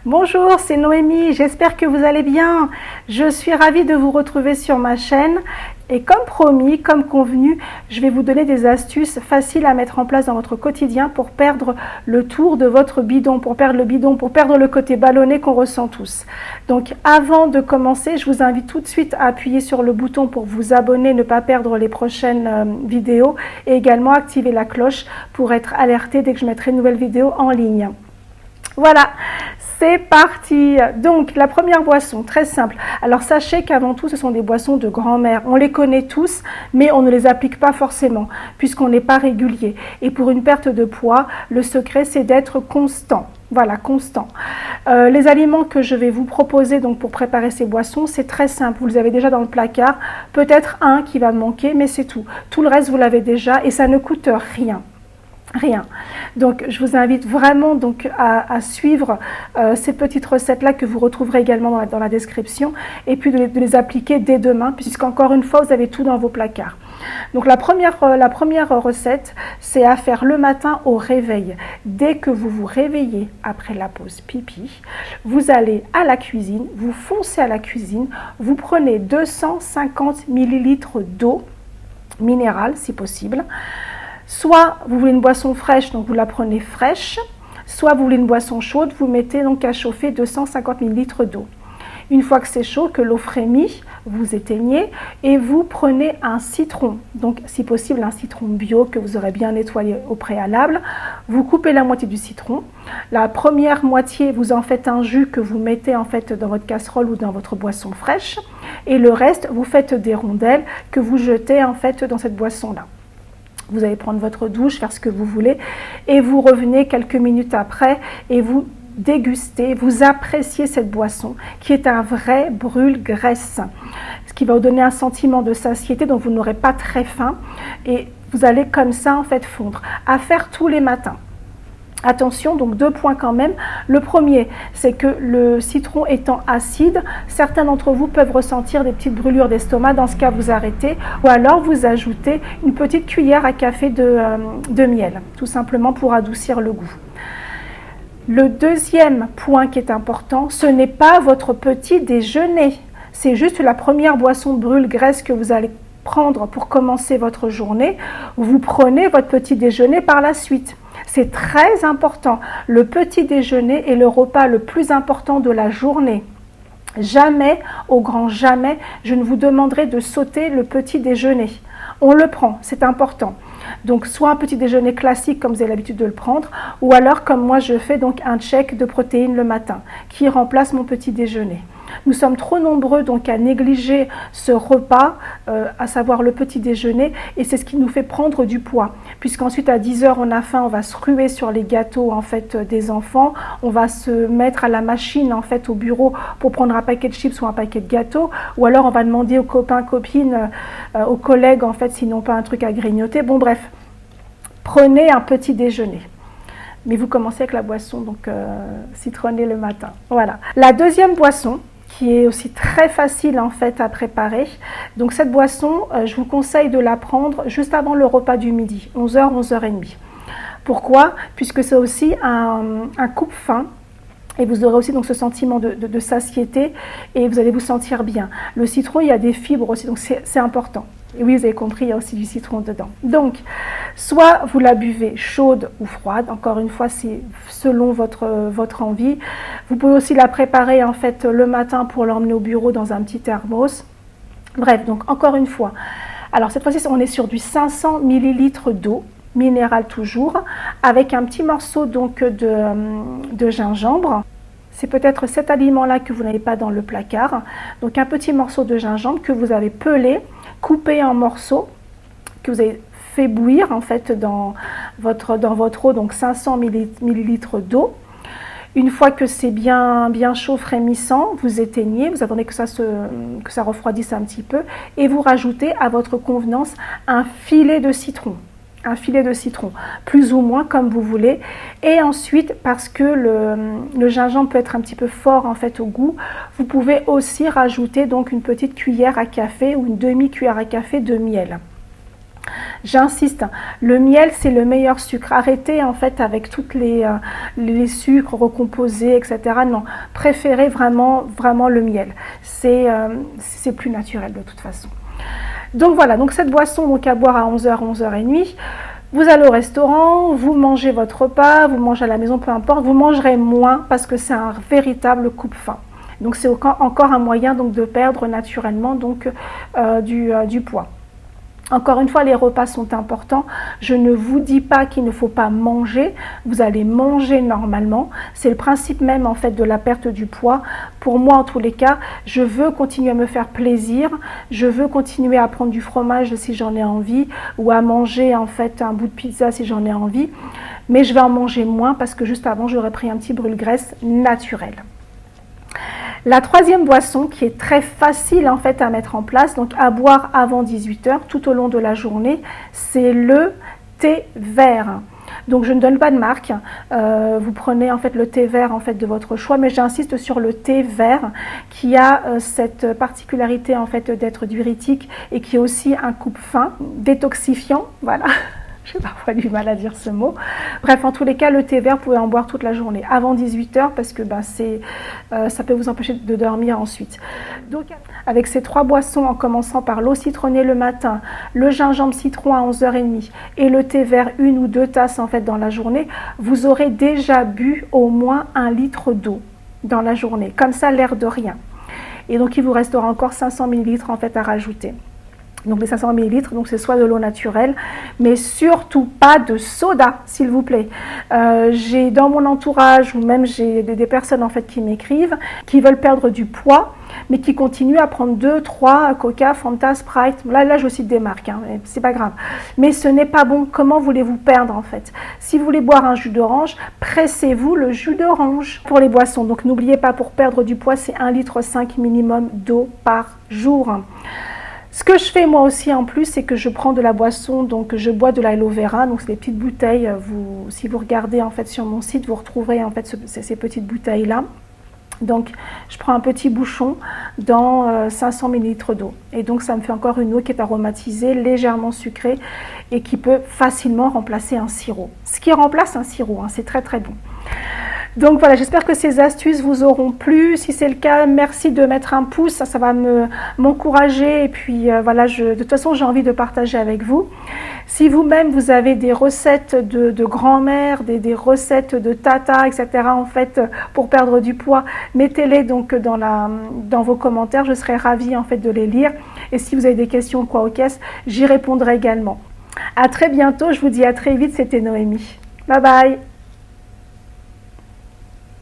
Bonjour, c'est Noémie, j'espère que vous allez bien. Je suis ravie de vous retrouver sur ma chaîne et comme promis, comme convenu, je vais vous donner des astuces faciles à mettre en place dans votre quotidien pour perdre le tour de votre bidon, pour perdre le bidon, pour perdre le côté ballonné qu'on ressent tous. Donc avant de commencer, je vous invite tout de suite à appuyer sur le bouton pour vous abonner, ne pas perdre les prochaines vidéos et également activer la cloche pour être alerté dès que je mettrai une nouvelle vidéo en ligne. Voilà, c'est parti. Donc, la première boisson, très simple. Alors, sachez qu'avant tout, ce sont des boissons de grand-mère. On les connaît tous, mais on ne les applique pas forcément, puisqu'on n'est pas régulier. Et pour une perte de poids, le secret, c'est d'être constant. Voilà, constant. Les aliments que je vais vous proposer donc pour préparer ces boissons, c'est très simple. Vous les avez déjà dans le placard. Peut-être un qui va manquer, mais c'est tout. Tout le reste, vous l'avez déjà et ça ne coûte rien. Rien. Donc, je vous invite vraiment donc à suivre ces petites recettes-là que vous retrouverez également dans la description et puis de les appliquer dès demain puisqu'encore une fois, vous avez tout dans vos placards. Donc, la première recette, c'est à faire le matin au réveil. Dès que vous vous réveillez après la pause pipi, vous allez à la cuisine, vous foncez à la cuisine, vous prenez 250 ml d'eau minérale si possible. Soit vous voulez une boisson fraîche, donc vous la prenez fraîche, soit vous voulez une boisson chaude, vous mettez donc à chauffer 250 ml d'eau. Une fois que c'est chaud, que l'eau frémit, vous éteignez et vous prenez un citron, donc si possible un citron bio que vous aurez bien nettoyé au préalable. Vous coupez la moitié du citron. La première moitié, vous en faites un jus que vous mettez en fait dans votre casserole ou dans votre boisson fraîche. Et le reste, vous faites des rondelles que vous jetez en fait dans cette boisson-là. Vous allez prendre votre douche, faire ce que vous voulez et vous revenez quelques minutes après et vous dégustez, vous appréciez cette boisson qui est un vrai brûle-graisse, ce qui va vous donner un sentiment de satiété dont vous n'aurez pas très faim et vous allez comme ça en fait fondre. À faire tous les matins. Attention, donc 2 points quand même. Le premier, c'est que le citron étant acide, certains d'entre vous peuvent ressentir des petites brûlures d'estomac. Dans ce cas, vous arrêtez ou alors vous ajoutez une petite cuillère à café de miel, tout simplement pour adoucir le goût. Le deuxième point qui est important, ce n'est pas votre petit déjeuner. C'est juste la première boisson brûle-graisse que vous allez prendre pour commencer votre journée. Vous prenez votre petit déjeuner par la suite. C'est très important. Le petit déjeuner est le repas le plus important de la journée. Jamais, au grand jamais, je ne vous demanderai de sauter le petit déjeuner. On le prend, c'est important. Donc, soit un petit déjeuner classique comme vous avez l'habitude de le prendre, ou alors comme moi je fais donc un shake de protéines le matin qui remplace mon petit déjeuner. Nous sommes trop nombreux donc à négliger ce repas, à savoir le petit déjeuner, et c'est ce qui nous fait prendre du poids. Puisqu'ensuite à 10 h on a faim, on va se ruer sur les gâteaux en fait des enfants, on va se mettre à la machine en fait au bureau pour prendre un paquet de chips ou un paquet de gâteaux, ou alors on va demander aux copains, copines, aux collègues en fait s'ils n'ont pas un truc à grignoter. Bon bref, prenez un petit déjeuner. Mais vous commencez avec la boisson donc citronnée le matin. Voilà. La deuxième boisson, qui est aussi très facile en fait à préparer. Donc cette boisson, je vous conseille de la prendre juste avant le repas du midi, 11 h, 11 h 30. Pourquoi? Puisque c'est aussi un coupe-faim. Et vous aurez aussi donc ce sentiment de satiété et vous allez vous sentir bien. Le citron, il y a des fibres aussi, donc c'est important. Et oui, vous avez compris, il y a aussi du citron dedans. Donc, soit vous la buvez chaude ou froide. Encore une fois, c'est selon votre envie. Vous pouvez aussi la préparer en fait le matin pour l'emmener au bureau dans un petit thermos. Bref, donc encore une fois. Alors cette fois-ci, on est sur du 500 ml d'eau minérale toujours, avec un petit morceau donc de gingembre. C'est peut-être cet aliment-là que vous n'avez pas dans le placard. Donc un petit morceau de gingembre que vous avez pelé, coupé en morceaux, que vous avez fait bouillir en fait dans votre eau, donc 500 ml d'eau. Une fois que c'est bien chaud, frémissant, vous éteignez, vous attendez que ça refroidisse un petit peu et vous rajoutez à votre convenance un filet de citron. Un filet de citron, plus ou moins comme vous voulez. Et ensuite, parce que le gingembre peut être un petit peu fort en fait au goût, vous pouvez aussi rajouter donc une petite cuillère à café ou une demi-cuillère à café de miel. J'insiste, le miel c'est le meilleur sucre. Arrêtez en fait avec toutes les sucres recomposés, etc. Non, préférez vraiment le miel. C'est plus naturel de toute façon. Donc voilà, donc cette boisson donc à boire à 11h, 11h30. Vous allez au restaurant, vous mangez votre repas, vous mangez à la maison, peu importe, vous mangerez moins parce que c'est un véritable coupe-faim. Donc c'est encore un moyen donc de perdre naturellement donc du poids. Encore une fois, les repas sont importants. Je ne vous dis pas qu'il ne faut pas manger. Vous allez manger normalement. C'est le principe même en fait de la perte du poids. Pour moi, en tous les cas, je veux continuer à me faire plaisir. Je veux continuer à prendre du fromage si j'en ai envie, ou à manger en fait un bout de pizza si j'en ai envie. Mais je vais en manger moins parce que juste avant, j'aurais pris un petit brûle-graisse naturel. La troisième boisson qui est très facile en fait à mettre en place, donc à boire avant 18h tout au long de la journée, c'est le thé vert. Donc je ne donne pas de marque, vous prenez en fait le thé vert en fait de votre choix, mais j'insiste sur le thé vert qui a cette particularité en fait d'être diurétique et qui est aussi un coupe-faim, détoxifiant, voilà. J'ai parfois du mal à dire ce mot. Bref, en tous les cas, le thé vert, vous pouvez en boire toute la journée, avant 18h, parce que ça peut vous empêcher de dormir ensuite. Donc, avec ces 3 boissons, en commençant par l'eau citronnée le matin, le gingembre citron à 11h30 et le thé vert 1 ou 2 tasses en fait dans la journée, vous aurez déjà bu au moins 1 litre d'eau dans la journée. Comme ça, l'air de rien. Et donc, il vous restera encore 500 ml en fait à rajouter. Donc les 500 ml, donc c'est soit de l'eau naturelle, mais surtout pas de soda, s'il vous plaît. J'ai dans mon entourage, ou même j'ai des personnes en fait qui m'écrivent, qui veulent perdre du poids, mais qui continuent à prendre 2, 3 Coca, Fanta, Sprite. Là je cite des marques, hein, c'est pas grave. Mais ce n'est pas bon. Comment voulez-vous perdre en fait? Si vous voulez boire un jus d'orange, pressez-vous le jus d'orange pour les boissons. Donc n'oubliez pas, pour perdre du poids, c'est 1,5 litre minimum d'eau par jour. Ce que je fais moi aussi en plus, c'est que je prends de la boisson, donc je bois de l'aloe vera, donc c'est des petites bouteilles. Si vous regardez en fait sur mon site, vous retrouverez en fait ces petites bouteilles là. Donc je prends un petit bouchon dans 500 ml d'eau, et donc ça me fait encore une eau qui est aromatisée, légèrement sucrée et qui peut facilement remplacer un sirop. Ce qui remplace un sirop, hein, c'est très très bon. Donc voilà, j'espère que ces astuces vous auront plu. Si c'est le cas, merci de mettre un pouce, ça va m'encourager. Et puis voilà, de toute façon, j'ai envie de partager avec vous. Si vous-même, vous avez des recettes de grand-mère, des recettes de tata, etc. en fait, pour perdre du poids, mettez-les donc dans vos commentaires. Je serai ravie en fait de les lire. Et si vous avez des questions quoi aux caisses, j'y répondrai également. À très bientôt, je vous dis à très vite, c'était Noémie. Bye bye.